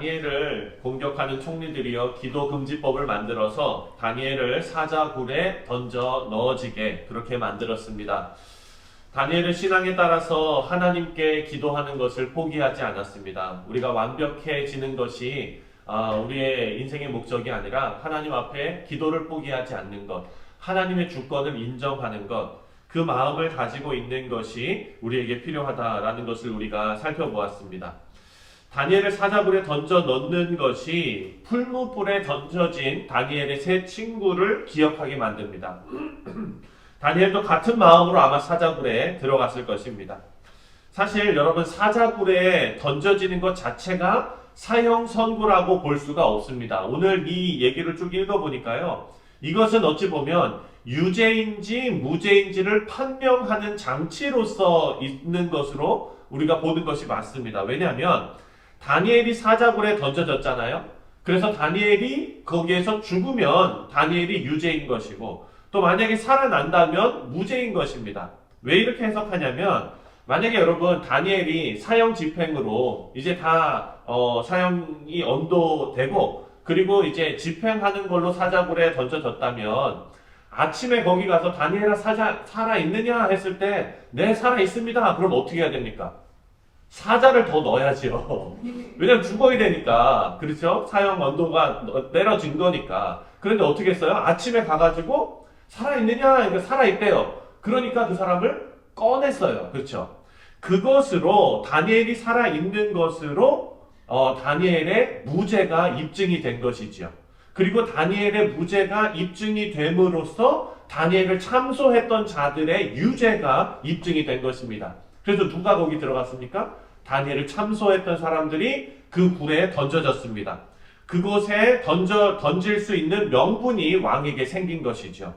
다니엘을 공격하는 총리들이여 기도 금지법을 만들어서 다니엘을 사자굴에 던져 넣어지게 그렇게 만들었습니다. 다니엘은 신앙에 따라서 하나님께 기도하는 것을 포기하지 않았습니다. 우리가 완벽해지는 것이 우리의 인생의 목적이 아니라 하나님 앞에 기도를 포기하지 않는 것, 하나님의 주권을 인정하는 것, 그 마음을 가지고 있는 것이 우리에게 필요하다라는 것을 우리가 살펴보았습니다. 다니엘을 사자굴에 던져 넣는 것이 풀무불에 던져진 다니엘의 세 친구를 기억하게 만듭니다. 다니엘도 같은 마음으로 아마 사자굴에 들어갔을 것입니다. 사실 여러분, 사자굴에 던져지는 것 자체가 사형 선고라고 볼 수가 없습니다. 오늘 이 얘기를 쭉 읽어보니까요, 이것은 어찌 보면 유죄인지 무죄인지를 판명하는 장치로서 있는 것으로 우리가 보는 것이 맞습니다. 왜냐하면 다니엘이 사자굴에 던져졌잖아요. 그래서 다니엘이 거기에서 죽으면 다니엘이 유죄인 것이고, 또 만약에 살아난다면 무죄인 것입니다. 왜 이렇게 해석하냐면, 만약에 여러분 다니엘이 사형 집행으로 이제 다 사형이 언도되고, 그리고 이제 집행하는 걸로 사자굴에 던져졌다면 아침에 거기 가서 다니엘아 살아있느냐 했을 때 네, 살아있습니다. 그럼 어떻게 해야 됩니까? 사자를 더 넣어야지요. 왜냐면 죽어야 되니까. 그렇죠? 사형 언도가 내려진 거니까. 그런데 어떻게 했어요? 아침에 가가지고 살아있느냐? 그러니까 살아있대요. 그러니까 그 사람을 꺼냈어요. 그렇죠? 그것으로 다니엘이 살아있는 것으로 다니엘의 무죄가 입증이 된 것이지요. 그리고 다니엘의 무죄가 입증이 됨으로써 다니엘을 참소했던 자들의 유죄가 입증이 된 것입니다. 그래서 누가 거기 들어갔습니까? 다니엘을 참소했던 사람들이 그 굴에 던져졌습니다. 그곳에 던질 수 있는 명분이 왕에게 생긴 것이죠.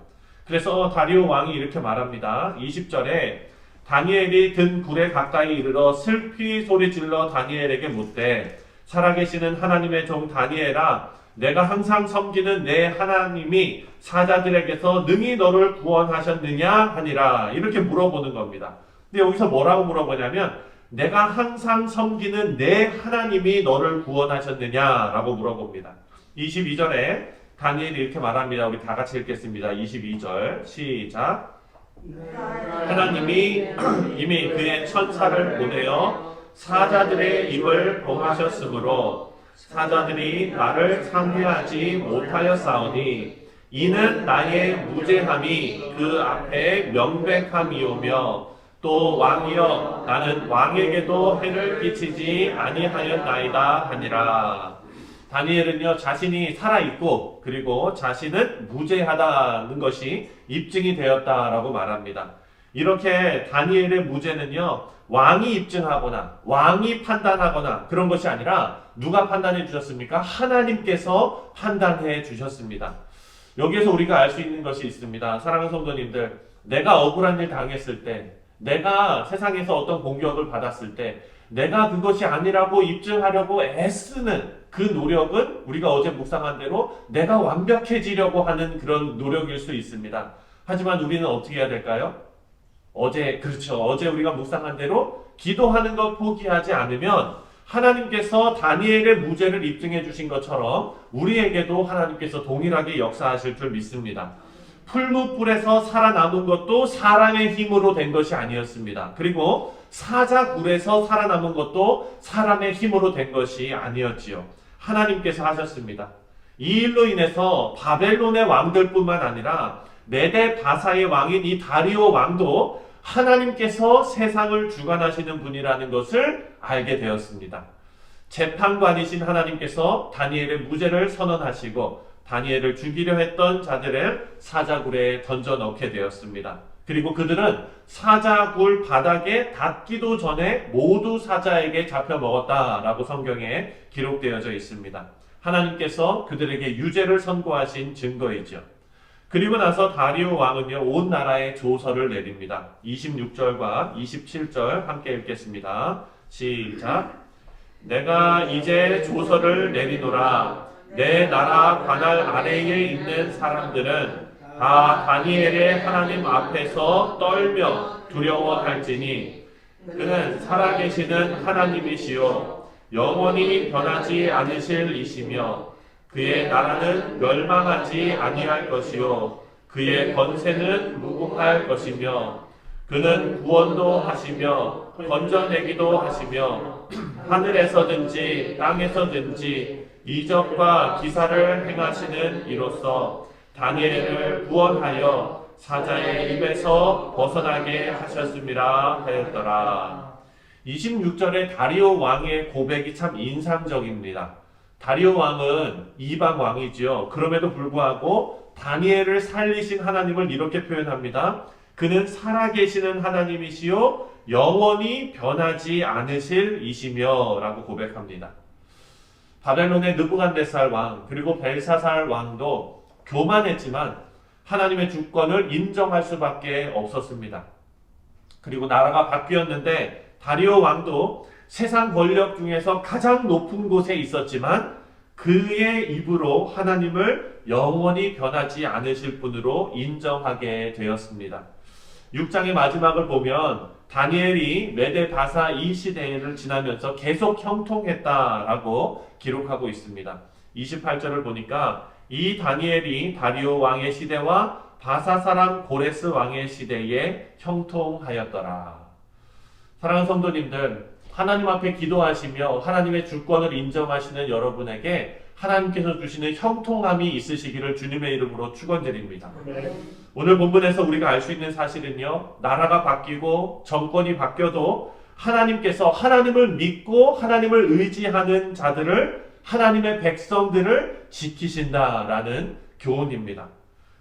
그래서 다리오 왕이 이렇게 말합니다. 20절에 다니엘이 든 굴에 가까이 이르러 슬피 소리질러 다니엘에게 묻되 살아계시는 하나님의 종 다니엘아, 내가 항상 섬기는 내 하나님이 사자들에게서 능히 너를 구원하셨느냐 하니라. 이렇게 물어보는 겁니다. 근데 여기서 뭐라고 물어보냐면 내가 항상 섬기는 내 하나님이 너를 구원하셨느냐라고 물어봅니다. 22절에 다니엘이 이렇게 말합니다. 우리 다 같이 읽겠습니다. 22절 시작. 하나님이 이미 그의 천사를 보내어 사자들의 입을 봉하셨으므로 사자들이 나를 상해하지 못하였사오니 이는 나의 무죄함이 그 앞에 명백함이오며 또 왕이여 나는 왕에게도 해를 끼치지 아니하였나이다 하니라. 다니엘은요, 자신이 살아있고 그리고 자신은 무죄하다는 것이 입증이 되었다라고 말합니다. 이렇게 다니엘의 무죄는요, 왕이 입증하거나 왕이 판단하거나 그런 것이 아니라 누가 판단해 주셨습니까? 하나님께서 판단해 주셨습니다. 여기에서 우리가 알 수 있는 것이 있습니다. 사랑하는 성도님들, 내가 억울한 일 당했을 때, 내가 세상에서 어떤 공격을 받았을 때, 내가 그것이 아니라고 입증하려고 애쓰는 그 노력은 우리가 어제 묵상한 대로 내가 완벽해지려고 하는 그런 노력일 수 있습니다. 하지만 우리는 어떻게 해야 될까요? 어제 우리가 묵상한 대로 기도하는 것 포기하지 않으면 하나님께서 다니엘의 무죄를 입증해 주신 것처럼 우리에게도 하나님께서 동일하게 역사하실 줄 믿습니다. 풀무불에서 살아남은 것도 사람의 힘으로 된 것이 아니었습니다. 그리고 사자굴에서 살아남은 것도 사람의 힘으로 된 것이 아니었지요. 하나님께서 하셨습니다. 이 일로 인해서 바벨론의 왕들뿐만 아니라 메데 바사의 왕인 이 다리오 왕도 하나님께서 세상을 주관하시는 분이라는 것을 알게 되었습니다. 재판관이신 하나님께서 다니엘의 무죄를 선언하시고 다니엘을 죽이려 했던 자들을 사자굴에 던져 넣게 되었습니다. 그리고 그들은 사자굴 바닥에 닿기도 전에 모두 사자에게 잡혀 먹었다라고 성경에 기록되어져 있습니다. 하나님께서 그들에게 유죄를 선고하신 증거이죠. 그리고 나서 다리오 왕은요, 온 나라에 조서를 내립니다. 26절과 27절 함께 읽겠습니다. 시작. 내가 이제 조서를 내리노라. 내 나라 관할 아래에 있는 사람들은 다 다니엘의 하나님 앞에서 떨며 두려워할지니 그는 살아계시는 하나님이시요 영원히 변하지 않으실 이시며 그의 나라는 멸망하지 아니할 것이요 그의 권세는 무궁할 것이며 그는 구원도 하시며 건져내기도 하시며 하늘에서든지 땅에서든지 이적과 기사를 행하시는 이로써 다니엘을 구원하여 사자의 입에서 벗어나게 하셨음이라 하였더라. 26절의 다리오 왕의 고백이 참 인상적입니다. 다리오 왕은 이방 왕이지요. 그럼에도 불구하고 다니엘을 살리신 하나님을 이렇게 표현합니다. 그는 살아계시는 하나님이시요 영원히 변하지 않으실 이시며 라고 고백합니다. 바벨론의 느부갓네살 왕 그리고 벨사살 왕도 교만했지만 하나님의 주권을 인정할 수밖에 없었습니다. 그리고 나라가 바뀌었는데 다리오 왕도 세상 권력 중에서 가장 높은 곳에 있었지만 그의 입으로 하나님을 영원히 변하지 않으실 분으로 인정하게 되었습니다. 6장의 마지막을 보면 다니엘이 메데 바사 이 시대를 지나면서 계속 형통했다라고 기록하고 있습니다. 28절을 보니까 이 다니엘이 다리오 왕의 시대와 바사 사람 고레스 왕의 시대에 형통하였더라. 사랑하는 성도님들, 하나님 앞에 기도하시며 하나님의 주권을 인정하시는 여러분에게 하나님께서 주시는 형통함이 있으시기를 주님의 이름으로 축원드립니다. 오늘 본문에서 우리가 알 수 있는 사실은요, 나라가 바뀌고 정권이 바뀌어도 하나님께서 하나님을 믿고 하나님을 의지하는 자들을, 하나님의 백성들을 지키신다라는 교훈입니다.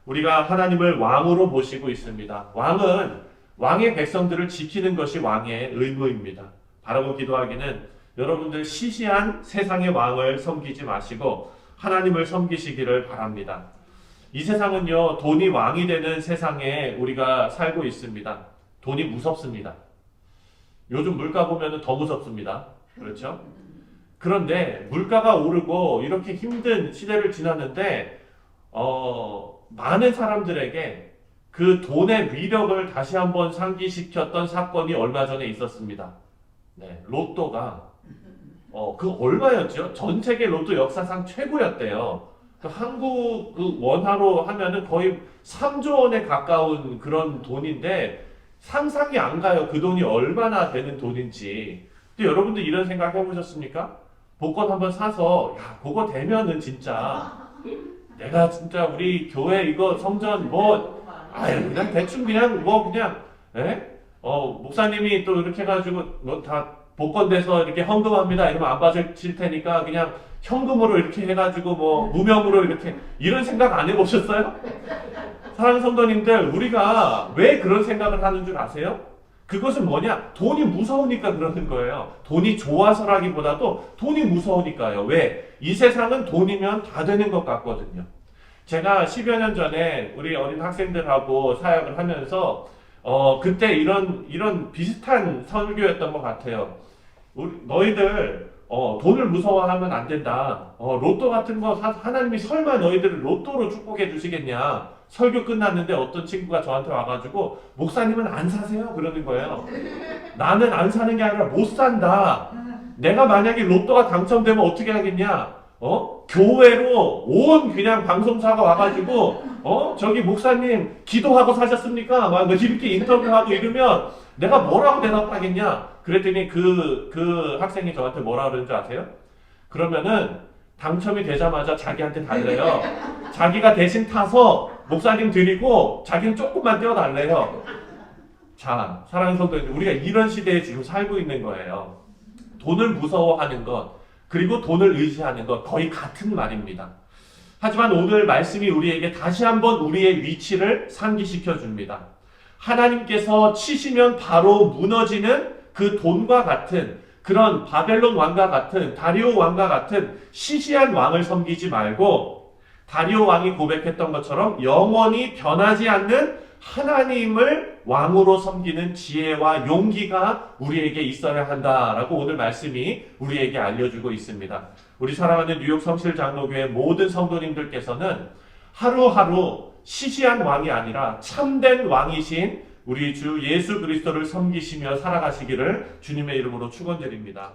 우리가 하나님을 왕으로 모시고 있습니다. 왕은 왕의 백성들을 지키는 것이 왕의 의무입니다. 바라고 기도하기는 여러분들 시시한 세상의 왕을 섬기지 마시고 하나님을 섬기시기를 바랍니다. 이 세상은요, 돈이 왕이 되는 세상에 우리가 살고 있습니다. 돈이 무섭습니다. 요즘 물가 보면 더 무섭습니다. 그렇죠? 그런데 물가가 오르고 이렇게 힘든 시대를 지났는데 많은 사람들에게 그 돈의 위력을 다시 한번 상기시켰던 사건이 얼마 전에 있었습니다. 네, 로또가 그 얼마였죠? 전 세계 로또 역사상 최고였대요. 한국 그 원화로 하면은 거의 3조 원에 가까운 그런 돈인데 상상이 안 가요. 그 돈이 얼마나 되는 돈인지. 근데 여러분들 이런 생각 해보셨습니까? 복권 한번 사서 야, 그거 되면은 진짜 내가 진짜 우리 교회 이거 성전 그냥 대충 그냥 목사님이 또 이렇게 해가지고 다 복권돼서 이렇게 헌금합니다. 이러면 안 받으실 테니까 그냥 현금으로 이렇게 해가지고 무명으로 이렇게 이런 생각 안 해보셨어요? 사랑하는 성도님들, 우리가 왜 그런 생각을 하는 줄 아세요? 그것은 뭐냐? 돈이 무서우니까 그러는 거예요. 돈이 좋아서라기보다도 돈이 무서우니까요. 왜? 이 세상은 돈이면 다 되는 것 같거든요. 제가 10여 년 전에 우리 어린 학생들하고 사역을 하면서 그때 이런 비슷한 설교였던 것 같아요. 너희들 돈을 무서워하면 안 된다. 로또 같은 거 하나님이 설마 너희들을 로또로 축복해 주시겠냐. 설교 끝났는데 어떤 친구가 저한테 와가지고 목사님은 안 사세요? 그러는 거예요. 나는 안 사는 게 아니라 못 산다. 내가 만약에 로또가 당첨되면 어떻게 하겠냐? 교회로 온 그냥 방송사가 와가지고 저기 목사님 기도하고 사셨습니까? 막 이렇게 인터뷰하고 이러면 내가 뭐라고 대답하겠냐? 그랬더니 그 학생이 저한테 뭐라 그러는 줄 아세요? 그러면은 당첨이 되자마자 자기한테 달래요. 자기가 대신 타서 목사님 드리고 자기는 조금만 떼어달래요. 자, 사랑하는 성도님, 우리가 이런 시대에 지금 살고 있는 거예요. 돈을 무서워하는 것, 그리고 돈을 의지하는 것 거의 같은 말입니다. 하지만 오늘 말씀이 우리에게 다시 한번 우리의 위치를 상기시켜 줍니다. 하나님께서 치시면 바로 무너지는 그 돈과 같은 그런 바벨론 왕과 같은 다리오 왕과 같은 시시한 왕을 섬기지 말고 다리오 왕이 고백했던 것처럼 영원히 변하지 않는 하나님을 왕으로 섬기는 지혜와 용기가 우리에게 있어야 한다라고 오늘 말씀이 우리에게 알려주고 있습니다. 우리 사랑하는 뉴욕 성실장로교회 모든 성도님들께서는 하루하루 시시한 왕이 아니라 참된 왕이신 우리 주 예수 그리스도를 섬기시며 살아가시기를 주님의 이름으로 축원드립니다.